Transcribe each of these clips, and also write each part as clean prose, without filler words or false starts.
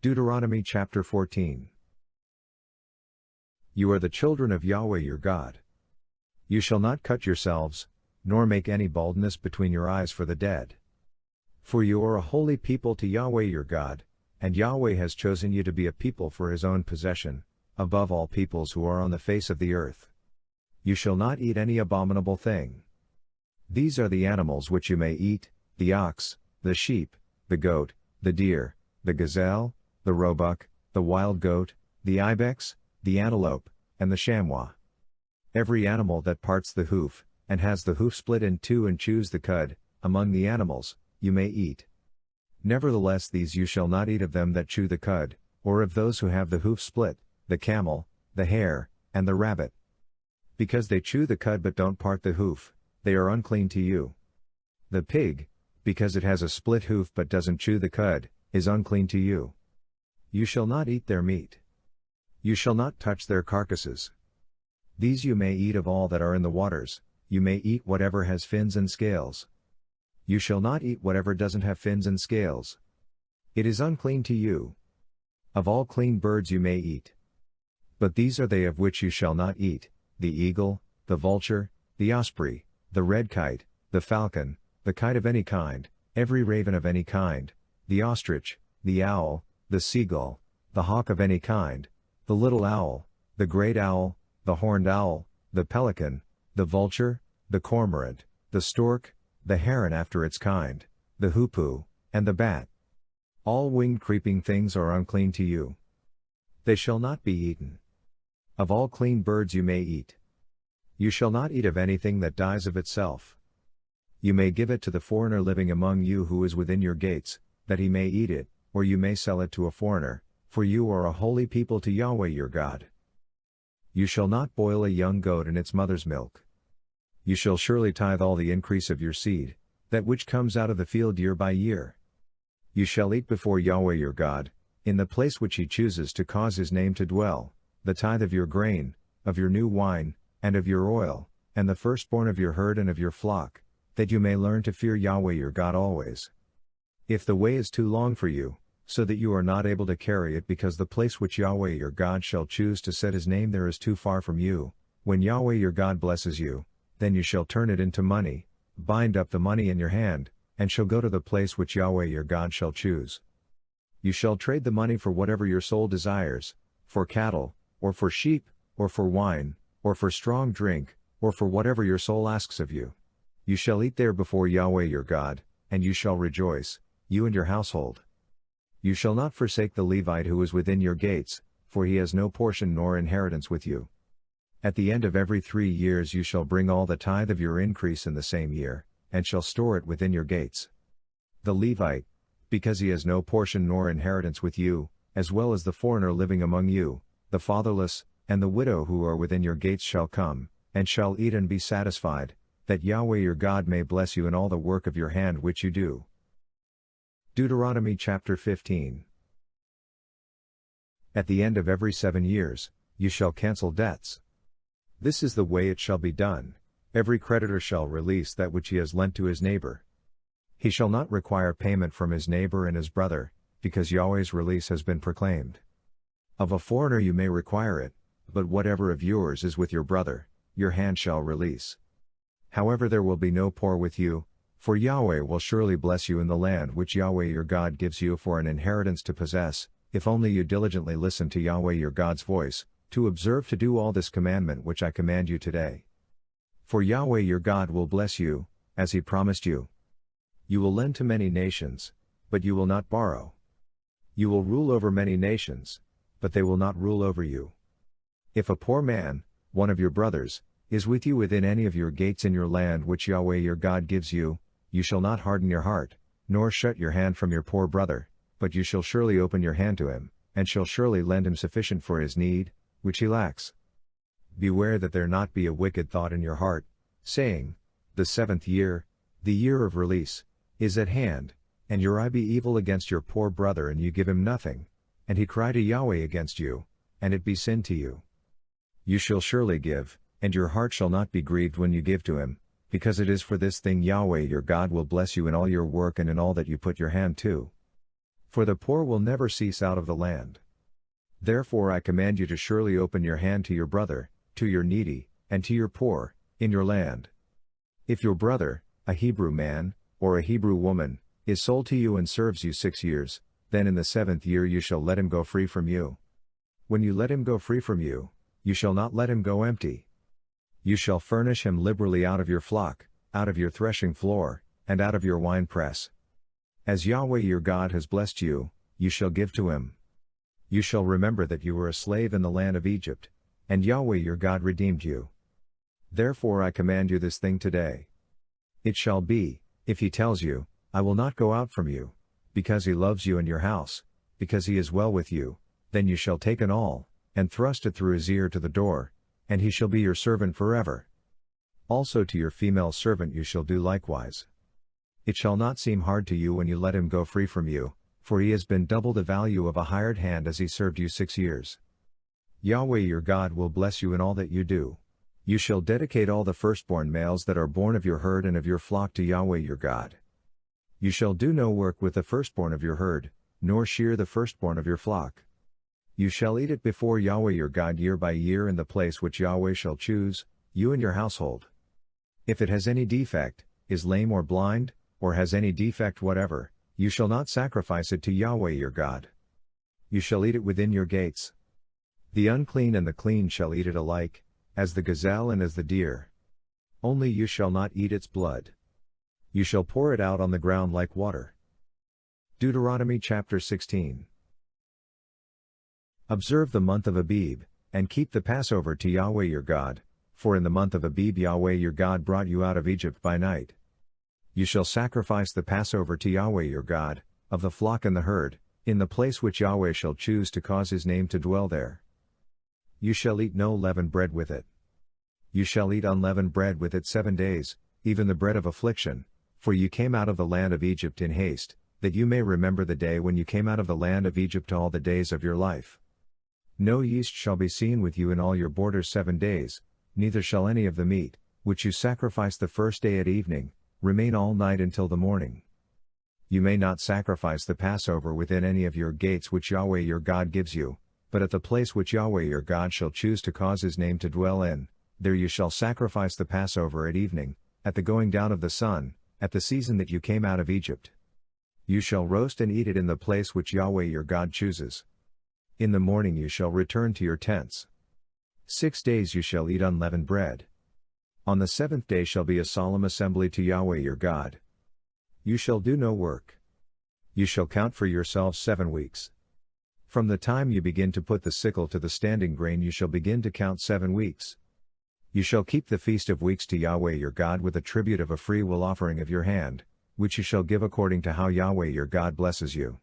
Deuteronomy chapter 14. You are the children of Yahweh your God. You shall not cut yourselves, nor make any baldness between your eyes for the dead. For you are a holy people to Yahweh your God, and Yahweh has chosen you to be a people for his own possession, above all peoples who are on the face of the earth. You shall not eat any abominable thing. These are the animals which you may eat: the ox, the sheep, the goat, the deer, the gazelle, the roebuck, the wild goat, the ibex, the antelope, and the chamois. Every animal that parts the hoof, and has the hoof split in two and chews the cud, among the animals, you may eat. Nevertheless these you shall not eat of them that chew the cud, or of those who have the hoof split, the camel, the hare, and the rabbit. Because they chew the cud but don't part the hoof, they are unclean to you. The pig, because it has a split hoof but doesn't chew the cud, is unclean to you. You shall not eat their meat. You shall not touch their carcasses. These you may eat of all that are in the waters, you may eat whatever has fins and scales. You shall not eat whatever doesn't have fins and scales. It is unclean to you. Of all clean birds you may eat. But these are they of which you shall not eat: the eagle, the vulture, the osprey, the red kite, the falcon, the kite of any kind, every raven of any kind, the ostrich, the owl, the seagull, the hawk of any kind, the little owl, the great owl, the horned owl, the pelican, the vulture, the cormorant, the stork, the heron after its kind, the hoopoe, and the bat. All winged creeping things are unclean to you. They shall not be eaten. Of all clean birds you may eat. You shall not eat of anything that dies of itself. You may give it to the foreigner living among you who is within your gates, that he may eat it, or you may sell it to a foreigner, for you are a holy people to Yahweh your God. You shall not boil a young goat in its mother's milk. You shall surely tithe all the increase of your seed, that which comes out of the field year by year. You shall eat before Yahweh your God, in the place which he chooses to cause his name to dwell, the tithe of your grain, of your new wine, and of your oil, and the firstborn of your herd and of your flock, that you may learn to fear Yahweh your God always. If the way is too long for you, so that you are not able to carry it because the place which Yahweh your God shall choose to set his name there is too far from you, when Yahweh your God blesses you, then you shall turn it into money, bind up the money in your hand, and shall go to the place which Yahweh your God shall choose. You shall trade the money for whatever your soul desires, for cattle, or for sheep, or for wine, or for strong drink, or for whatever your soul asks of you. You shall eat there before Yahweh your God, and you shall rejoice, you and your household. You shall not forsake the Levite who is within your gates, for he has no portion nor inheritance with you. At the end of every 3 years you shall bring all the tithe of your increase in the same year, and shall store it within your gates. The Levite, because he has no portion nor inheritance with you, as well as the foreigner living among you, the fatherless, and the widow who are within your gates shall come, and shall eat and be satisfied, that Yahweh your God may bless you in all the work of your hand which you do. Deuteronomy chapter 15. At the end of every 7 years, you shall cancel debts. This is the way it shall be done: every creditor shall release that which he has lent to his neighbor. He shall not require payment from his neighbor and his brother, because Yahweh's release has been proclaimed. Of a foreigner you may require it, but whatever of yours is with your brother, your hand shall release. However, there will be no poor with you, for Yahweh will surely bless you in the land which Yahweh your God gives you for an inheritance to possess, if only you diligently listen to Yahweh your God's voice, to observe to do all this commandment which I command you today. For Yahweh your God will bless you, as he promised you. You will lend to many nations, but you will not borrow. You will rule over many nations, but they will not rule over you. If a poor man, one of your brothers, is with you within any of your gates in your land which Yahweh your God gives you, you shall not harden your heart, nor shut your hand from your poor brother, but you shall surely open your hand to him, and shall surely lend him sufficient for his need, which he lacks. Beware that there not be a wicked thought in your heart, saying, the 7th year, the year of release, is at hand, and your eye be evil against your poor brother and you give him nothing, and he cry to Yahweh against you, and it be sin to you. You shall surely give, and your heart shall not be grieved when you give to him, because it is for this thing Yahweh your God will bless you in all your work and in all that you put your hand to. For the poor will never cease out of the land. Therefore I command you to surely open your hand to your brother, to your needy, and to your poor, in your land. If your brother, a Hebrew man, or a Hebrew woman, is sold to you and serves you 6 years, then in the 7th year you shall let him go free from you. When you let him go free from you, you shall not let him go empty. You shall furnish him liberally out of your flock, out of your threshing floor, and out of your winepress. As Yahweh your God has blessed you, you shall give to him. You shall remember that you were a slave in the land of Egypt, and Yahweh your God redeemed you. Therefore I command you this thing today. It shall be, if he tells you, I will not go out from you, because he loves you and your house, because he is well with you, then you shall take an awl, and thrust it through his ear to the door, and he shall be your servant forever. Also to your female servant you shall do likewise. It shall not seem hard to you when you let him go free from you, for he has been double the value of a hired hand as he served you 6 years. Yahweh your God will bless you in all that you do. You shall dedicate all the firstborn males that are born of your herd and of your flock to Yahweh your God. You shall do no work with the firstborn of your herd, nor shear the firstborn of your flock. You shall eat it before Yahweh your God year by year in the place which Yahweh shall choose, you and your household. If it has any defect, is lame or blind, or has any defect whatever, you shall not sacrifice it to Yahweh your God. You shall eat it within your gates. The unclean and the clean shall eat it alike, as the gazelle and as the deer. Only you shall not eat its blood. You shall pour it out on the ground like water. Deuteronomy chapter 16. Observe the month of Abib, and keep the Passover to Yahweh your God, for in the month of Abib Yahweh your God brought you out of Egypt by night. You shall sacrifice the Passover to Yahweh your God, of the flock and the herd, in the place which Yahweh shall choose to cause his name to dwell there. You shall eat no leavened bread with it. You shall eat unleavened bread with it 7 days, even the bread of affliction, for you came out of the land of Egypt in haste, that you may remember the day when you came out of the land of Egypt all the days of your life. No yeast shall be seen with you in all your borders 7 days, neither shall any of the meat, which you sacrifice the first day at evening, remain all night until the morning. You may not sacrifice the Passover within any of your gates which Yahweh your God gives you, but at the place which Yahweh your God shall choose to cause his name to dwell in, there you shall sacrifice the Passover at evening, at the going down of the sun, at the season that you came out of Egypt. You shall roast and eat it in the place which Yahweh your God chooses. In the morning you shall return to your tents. 6 days you shall eat unleavened bread. On the 7th day shall be a solemn assembly to Yahweh your God. You shall do no work. You shall count for yourselves 7 weeks. From the time you begin to put the sickle to the standing grain you shall begin to count 7 weeks. You shall keep the feast of weeks to Yahweh your God with a tribute of a freewill offering of your hand, which you shall give according to how Yahweh your God blesses you.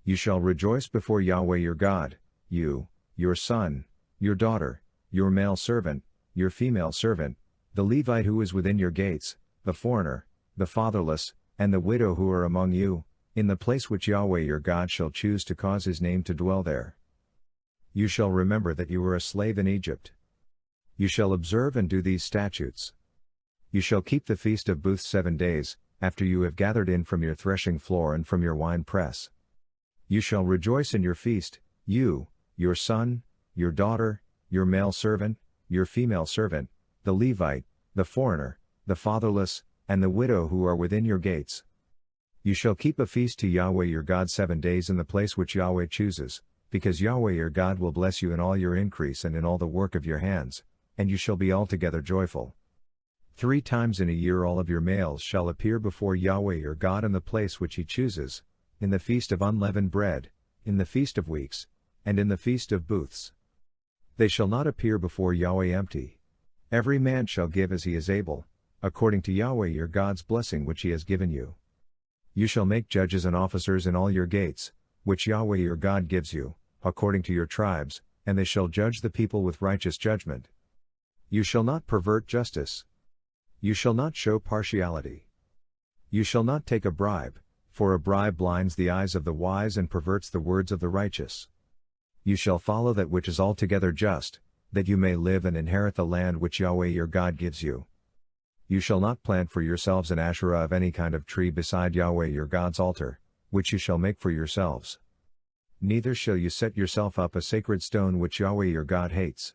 You shall rejoice before Yahweh your God, you, your son, your daughter, your male servant, your female servant, the Levite who is within your gates, the foreigner, the fatherless, and the widow who are among you, in the place which Yahweh your God shall choose to cause his name to dwell there. You shall remember that you were a slave in Egypt. You shall observe and do these statutes. You shall keep the feast of booths 7 days, after you have gathered in from your threshing floor and from your wine press. You shall rejoice in your feast, you, your son, your daughter, your male servant, your female servant, the Levite, the foreigner, the fatherless, and the widow who are within your gates. You shall keep a feast to Yahweh your God 7 days in the place which Yahweh chooses, because Yahweh your God will bless you in all your increase and in all the work of your hands, and you shall be altogether joyful. 3 times in a year all of your males shall appear before Yahweh your God in the place which he chooses, in the feast of unleavened bread, in the feast of weeks, and in the feast of booths. They shall not appear before Yahweh empty. Every man shall give as he is able, according to Yahweh your God's blessing which he has given you. You shall make judges and officers in all your gates, which Yahweh your God gives you, according to your tribes, and they shall judge the people with righteous judgment. You shall not pervert justice. You shall not show partiality. You shall not take a bribe, for a bribe blinds the eyes of the wise and perverts the words of the righteous. You shall follow that which is altogether just, that you may live and inherit the land which Yahweh your God gives you. You shall not plant for yourselves an Asherah of any kind of tree beside Yahweh your God's altar, which you shall make for yourselves. Neither shall you set yourself up a sacred stone which Yahweh your God hates.